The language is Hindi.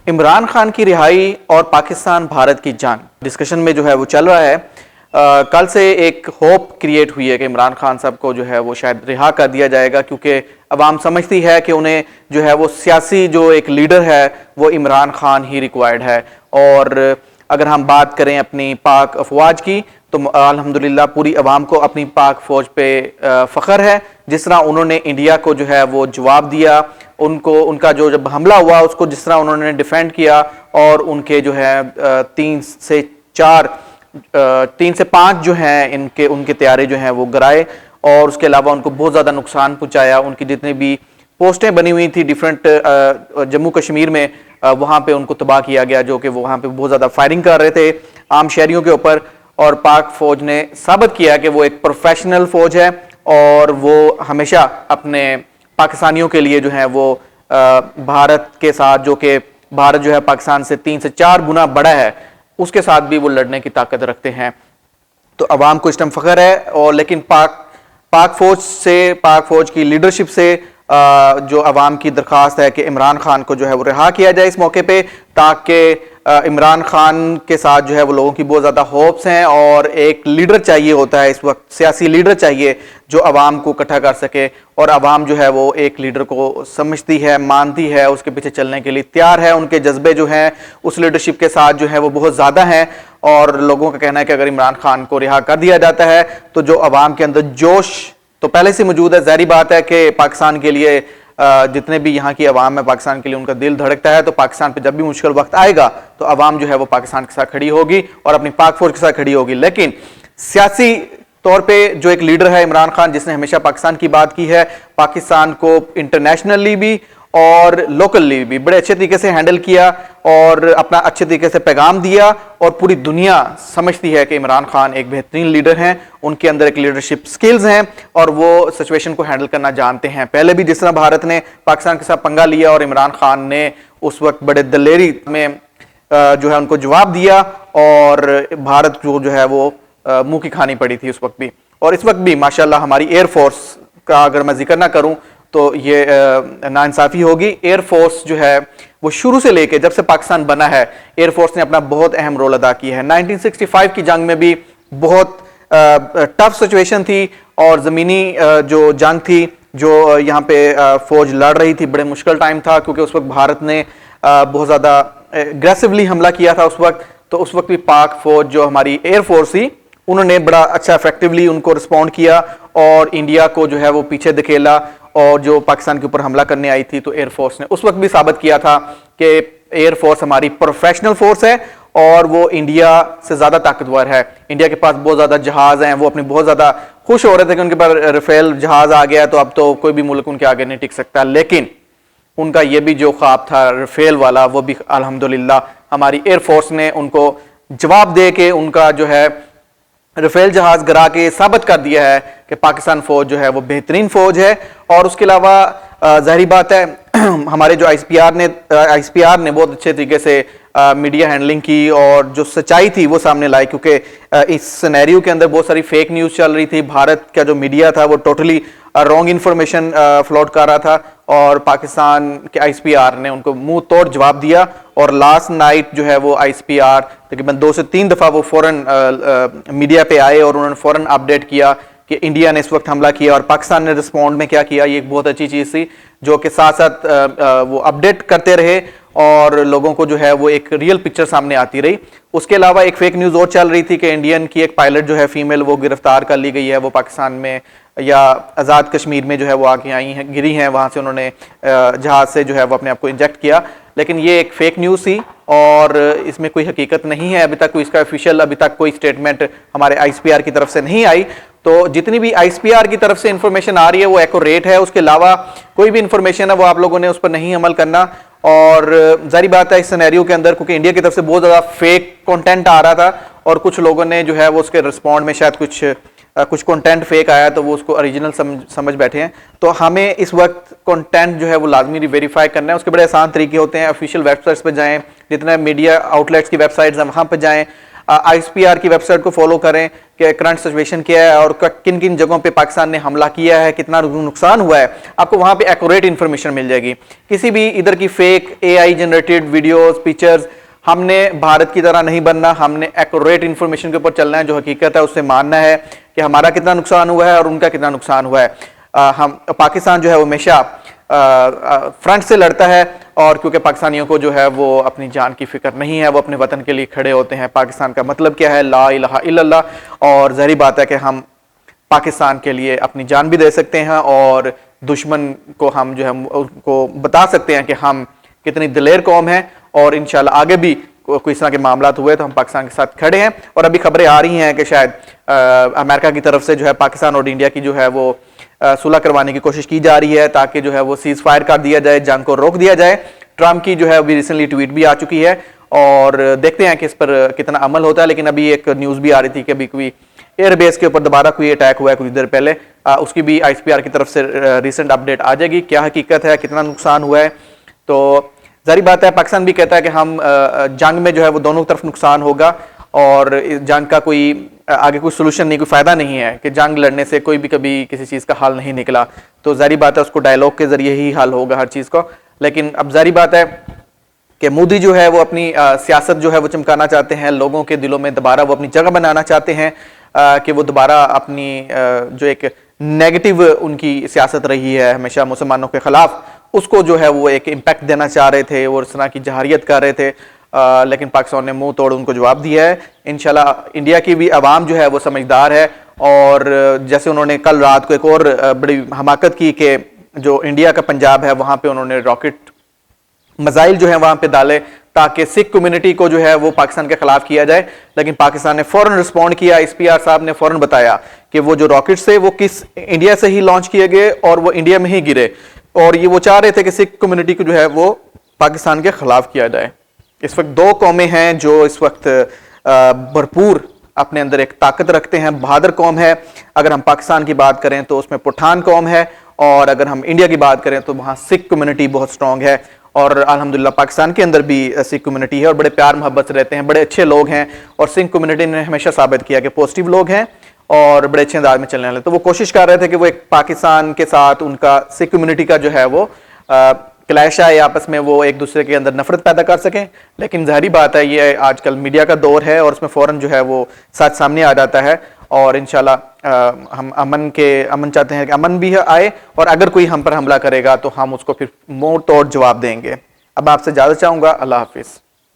इमरान खान की रिहाई और पाकिस्तान भारत की जंग डिस्कशन में जो है वो चल रहा है। कल से एक होप क्रिएट हुई है कि इमरान खान साहब को जो है वो शायद रिहा कर दिया जाएगा, क्योंकि अवाम समझती है कि उन्हें जो है वो सियासी जो एक लीडर है वो इमरान खान ही रिक्वायर्ड है। और अगर हम बात करें अपनी पाक अफवाज की तो अल्हम्दुलिल्लाह पूरी अवाम को अपनी पाक फौज पे फ़ख्र है। जिस तरह उन्होंने इंडिया को जो है वो जवाब दिया, उनको उनका जो जब हमला हुआ उसको जिस तरह उन्होंने डिफेंड किया और उनके जो है 3 से 5 जो हैं इनके उनके तैयारे जो हैं वो गिराए और उसके अलावा उनको बहुत ज़्यादा नुकसान पहुंचाया। उनकी जितनी भी पोस्टें बनी हुई थी डिफरेंट जम्मू कश्मीर में वहाँ पे उनको तबाह किया गया, जो कि वो वहाँ पे बहुत ज़्यादा फायरिंग कर रहे थे आम शहरियों के ऊपर। और पाक फौज ने साबित किया कि वो एक प्रोफेशनल फौज है और वो हमेशा अपने पाकिस्तानियों के लिए जो है वो भारत के साथ, जो कि भारत जो है पाकिस्तान से 3 से 4 गुना बड़ा है, उसके साथ भी वो लड़ने की ताकत रखते हैं। तो अवाम को इस टाइम फख्र है। और लेकिन पाक फौज की लीडरशिप से जो अवाम की दरख्वास्त है कि इमरान खान को जो है वो रिहा किया जाए इस मौके पे, ताकि इमरान खान के साथ जो है वो लोगों की बहुत ज़्यादा होप्स हैं और एक लीडर चाहिए होता है इस वक्त, सियासी लीडर चाहिए जो अवाम को इकट्ठा कर सके। और अवाम जो है वो एक लीडर को समझती है, मानती है, उसके पीछे चलने के लिए तैयार है। उनके जज्बे जो हैं उस लीडरशिप के साथ जो है वो बहुत ज़्यादा हैं और लोगों का कहना है कि अगर इमरान खान को रिहा कर दिया जाता है तो जो अवाम के अंदर जोश तो पहले से मौजूद है। ज़ाहिर बात है कि पाकिस्तान के लिए जितने भी यहाँ की अवाम है पाकिस्तान के लिए उनका दिल धड़कता है, तो पाकिस्तान पे जब भी मुश्किल वक्त आएगा तो अवाम जो है वो पाकिस्तान के साथ खड़ी होगी और अपनी पाक फौज के साथ खड़ी होगी। लेकिन सियासी तौर पे जो एक लीडर है इमरान खान, जिसने हमेशा पाकिस्तान की बात की है, पाकिस्तान को इंटरनेशनली भी और लोकली भी बड़े अच्छे तरीके से हैंडल किया और अपना अच्छे तरीके से पैगाम दिया और पूरी दुनिया समझती है कि इमरान खान एक बेहतरीन लीडर हैं, उनके अंदर एक लीडरशिप स्किल्स हैं और वो सिचुएशन को हैंडल करना जानते हैं। पहले भी जिस तरह भारत ने पाकिस्तान के साथ पंगा लिया और इमरान खान ने उस वक्त बड़े दलेरी में जो है उनको जवाब दिया और भारत जो है वो मुंह की खानी पड़ी थी उस वक्त भी। और इस वक्त भी माशाल्लाह हमारी एयरफोर्स का अगर मैं जिक्र ना करूं तो ये नाइंसाफी होगी। एयरफोर्स जो है वो शुरू से लेके जब से पाकिस्तान बना है एयरफोर्स ने अपना बहुत अहम रोल अदा किया है। 1965 की जंग में भी बहुत टफ सिचुएशन थी और ज़मीनी जो जंग थी जो यहाँ पे फौज लड़ रही थी, बड़े मुश्किल टाइम था क्योंकि उस वक्त भारत ने बहुत ज़्यादा एग्रेसिवली हमला किया था उस वक्त। तो उस वक्त भी पाक फौज जो हमारी एयरफोर्स थी उन्होंने बड़ा अच्छा इफेक्टिवली उनको रिस्पॉन्ड किया और इंडिया को जो है वो पीछे धकेला। और जो पाकिस्तान के ऊपर हमला करने आई थी तो एयरफोर्स ने उस वक्त भी साबित किया था कि एयरफोर्स हमारी प्रोफेशनल फोर्स है और वो इंडिया से ज़्यादा ताकतवर है। इंडिया के पास बहुत ज़्यादा जहाज़ हैं, वो अपनी बहुत ज़्यादा खुश हो रहे थे कि उनके पास राफेल जहाज़ आ गया तो अब तो कोई भी मुल्क उनके आगे नहीं टिक सकता। लेकिन उनका ये भी जो ख्वाब था राफेल वाला, वो भी अल्हम्दुलिल्लाह हमारी एयरफोर्स ने उनको जवाब दे के उनका जो है राफेल जहाज गिरा के साबित कर दिया है कि पाकिस्तान फौज जो है वो बेहतरीन फौज है। और उसके अलावा जाहिर बात है हमारे जो आईएसपीआर ने बहुत अच्छे तरीके से मीडिया हैंडलिंग की और जो सच्चाई थी वो सामने लाई, क्योंकि इस सिनेरियो के अंदर बहुत सारी फेक न्यूज़ चल रही थी। भारत का जो मीडिया था वो टोटली रॉन्ग इन्फॉर्मेशन फ्लोट कर रहा था और पाकिस्तान के आईएसपीआर ने उनको मुंह तोड़ जवाब दिया। और लास्ट नाइट जो है वो आईएसपीआर तकरीबन 2 से 3 दफ़ा वो फ़ौरन मीडिया पे आए और उन्होंने फ़ौरन अपडेट किया कि इंडिया ने इस वक्त हमला किया और पाकिस्तान ने रिस्पॉन्ड में क्या किया। ये एक बहुत अच्छी चीज़ थी जो कि साथ साथ वो अपडेट करते रहे और लोगों को जो है वो एक रियल पिक्चर सामने आती रही। उसके अलावा एक फेक न्यूज़ और चल रही थी कि इंडियन की एक पायलट जो है फीमेल वो गिरफ्तार कर ली गई है, वो पाकिस्तान में या आज़ाद कश्मीर में जो है वो आके आई हैं, गिरी हैं, वहाँ से उन्होंने जहाज़ से जो है वो अपने आप को इंजेक्ट किया। लेकिन ये एक फेक न्यूज़ थी और इसमें कोई हकीकत नहीं है। अभी तक कोई इसका ऑफिशियल अभी तक कोई स्टेटमेंट हमारे आईएसपीआर की तरफ से नहीं आई। तो जितनी भी आईएसपीआर की तरफ से इंफॉर्मेशन आ रही है वो एक्यूरेट है, उसके अलावा कोई भी इंफॉर्मेशन है वो आप लोगों ने उस पर नहीं अमल करना। और जारी बात है इस सिनेरियो के अंदर क्योंकि इंडिया की तरफ से बहुत ज़्यादा फेक कंटेंट आ रहा था और कुछ लोगों ने जो है वो उसके रिस्पॉन्ड में शायद कुछ कंटेंट फेक आया तो वो उसको ओरिजिनल समझ बैठे हैं। तो हमें इस वक्त कंटेंट जो है वो लाजमी वेरीफाई करना है। उसके बड़े आसान तरीके होते हैं। ऑफिशियल वेबसाइट्स पे जाएं, जितने मीडिया आउटलेट्स की वेबसाइट्स हैं वहाँ पे जाएं, आईएसपीआर की वेबसाइट को फॉलो करें, कि करंट सिचुएशन क्या है और किन किन जगहों पे पाकिस्तान ने हमला किया है, कितना नुकसान हुआ है, आपको वहां पे एक्यूरेट इन्फॉर्मेशन मिल जाएगी। किसी भी इधर की fake AI generated videos, pictures, हमने भारत की तरह नहीं बनना, हमने एक्यूरेट इन्फॉर्मेशन के ऊपर चलना है, जो हकीकत है उससे मानना है कि हमारा कितना नुकसान हुआ है और उनका कितना नुकसान हुआ है। हम पाकिस्तान जो है वो हमेशा फ्रंट से लड़ता है, और क्योंकि पाकिस्तानियों को जो है वो अपनी जान की फिक्र नहीं है, वो अपने वतन के लिए खड़े होते हैं। पाकिस्तान का मतलब क्या है? ला इलाहा इल्लल्लाह। और ज़ाहिर बात है कि हम पाकिस्तान के लिए अपनी जान भी दे सकते हैं और दुश्मन को हम जो है उनको बता सकते हैं कि हम कितनी दिलेर कौम है, और इंशाल्लाह आगे भी कोई इस तरह के मामला हुए तो हम पाकिस्तान के साथ खड़े हैं। और अभी खबरें आ रही हैं कि शायद अमेरिका की तरफ से जो है पाकिस्तान और इंडिया की जो है वो सुलह करवाने की कोशिश की जा रही है, ताकि जो है वो सीज फायर कर दिया जाए, जंग को रोक दिया जाए। ट्रंप की जो है अभी रिसेंटली ट्वीट भी आ चुकी है, और देखते हैं कि इस पर कितना अमल होता है। लेकिन अभी एक न्यूज़ भी आ रही थी कि अभी कोई एयरबेस के ऊपर दोबारा कोई अटैक हुआ है कुछ देर पहले, उसकी भी ICPR की तरफ से रिसेंट अपडेट आ जाएगी, क्या हकीकत है, कितना नुकसान हुआ है। तो जारी बात है, पाकिस्तान भी कहता है कि हम जंग में जो है वो दोनों तरफ नुकसान होगा, और इस जंग का कोई आगे कोई सोल्यूशन नहीं, कोई फायदा नहीं है कि जंग लड़ने से कोई भी कभी किसी चीज़ का हल नहीं निकला। तो जारी बात है उसको डायलॉग के जरिए ही हल होगा हर चीज़ को। लेकिन अब जारी बात है कि मोदी जो है वो अपनी सियासत जो है वो चमकाना चाहते हैं, लोगों के दिलों में दोबारा वो अपनी जगह बनाना चाहते हैं, कि वो दोबारा अपनी जो एक नेगेटिव उनकी सियासत रही है हमेशा मुसलमानों के खिलाफ, उसको जो है वो एक इम्पैक्ट देना चाह रहे थे और इस तरह की जहारियत कर रहे थे। लेकिन पाकिस्तान ने मुंह तोड़ उनको जवाब दिया है। इंशाल्लाह इंडिया की भी आवाम जो है वो समझदार है, और जैसे उन्होंने कल रात को एक और बड़ी हमाकत की कि जो इंडिया का पंजाब है वहाँ पे उन्होंने रॉकेट मिसाइल जो है वहाँ पे डाले, ताकि सिख कम्युनिटी को जो है वो पाकिस्तान के खिलाफ किया जाए। लेकिन पाकिस्तान ने फौरन रिस्पॉन्ड किया, ICPR साहब ने फौरन बताया कि वो जो रॉकेट्स थे वो किस इंडिया से ही लॉन्च किए गए और वो इंडिया में ही गिरे, और ये वो चाह रहे थे कि सिख कम्युनिटी को जो है वो पाकिस्तान के खिलाफ किया जाए। इस वक्त दो कौमें हैं जो इस वक्त भरपूर अपने अंदर एक ताकत रखते हैं, बहादुर कौम है। अगर हम पाकिस्तान की बात करें तो उसमें पठान कौम है, और अगर हम इंडिया की बात करें तो वहाँ सिख कम्युनिटी बहुत स्ट्रांग है। और अल्हम्दुलिल्लाह पाकिस्तान के अंदर भी सिख कम्युनिटी है और बड़े प्यार मोहब्बत से रहते हैं, बड़े अच्छे लोग हैं, और सिख कम्युनिटी ने हमेशा साबित किया कि पॉजिटिव लोग हैं और बड़े अच्छे अंदाज में चलने वाले। तो वो कोशिश कर रहे थे कि वो एक पाकिस्तान के साथ उनका सिख कम्युनिटी का जो है वो क्लैश है, आपस में वो एक दूसरे के अंदर नफरत पैदा कर सकें। लेकिन ज़ाहिरी बात है ये आजकल मीडिया का दौर है और उसमें फ़ौरन जो है वो सच सामने आ जाता है। और इंशाल्लाह हम अमन चाहते हैं कि अमन भी आए, और अगर कोई हम पर हमला करेगा तो हम उसको फिर मुंह तोड़ जवाब देंगे। अब आपसे इजाज़त चाहूँगा। अल्लाह हाफिज़।